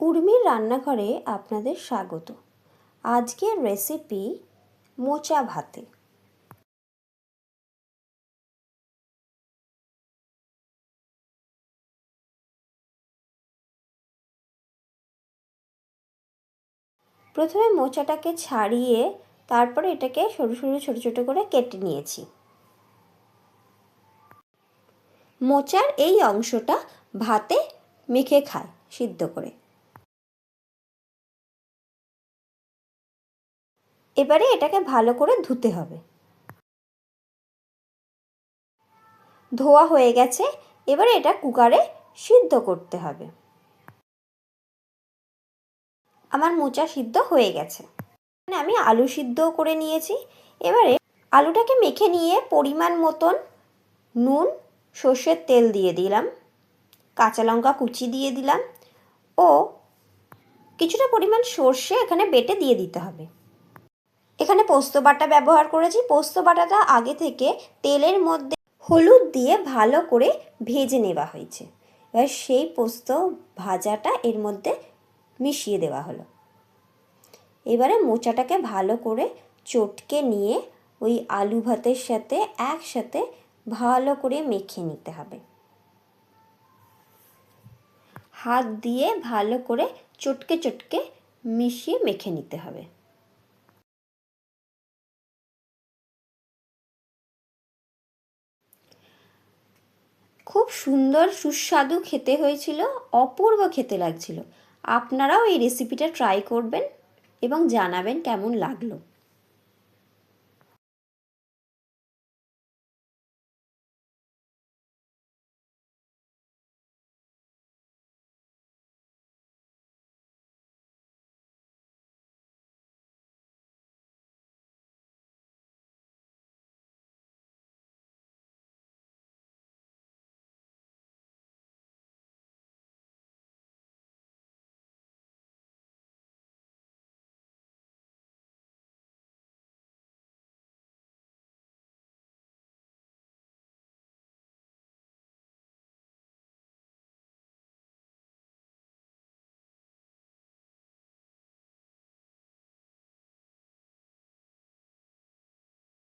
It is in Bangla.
উর্মির রান্নাঘরে আপনাদের স্বাগত। আজকের রেসিপি মোচা ভাতে। প্রথমে মোচাটাকে ছাড়িয়ে তারপরে এটাকে সরু সরু ছোট ছোট করে কেটে নিয়েছি। মোচার এই অংশটা ভাতে মেখে খায় সিদ্ধ করে। এবারে এটাকে ভালো করে ধুতে হবে। ধোয়া হয়ে গেছে, এবারে এটা কুকারে সিদ্ধ করতে হবে। আমার মোচা সিদ্ধ হয়ে গেছে। আমি আলু সিদ্ধও করে নিয়েছি। এবারে আলুটাকে মেখে নিয়ে পরিমাণ মতন নুন, সর্ষের তেল দিয়ে দিলাম, কাঁচা লঙ্কা কুচি দিয়ে দিলাম ও কিছুটা পরিমাণ সর্ষে এখানে বেটে দিয়ে দিতে হবে। এখানে পোস্ত বাটা ব্যবহার করেছি। পোস্ত বাটাটা আগে থেকে তেলের মধ্যে হলুদ দিয়ে ভালো করে ভেজে নেওয়া হয়েছে। এবার সেই পোস্ত ভাজাটা এর মধ্যে মিশিয়ে দেওয়া হলো। এবারে মোচাটাকে ভালো করে চটকে নিয়ে ওই আলু ভাতের সাথে একসাথে ভালো করে মেখে নিতে হবে। হাত দিয়ে ভালো করে চটকে চটকে মিশিয়ে মেখে নিতে হবে। খুব সুন্দর সুস্বাদু খেতে হয়েছিল, অপূর্ব খেতে লাগছিল। আপনারাও এই রেসিপিটা ট্রাই করবেন এবং জানাবেন কেমন লাগলো।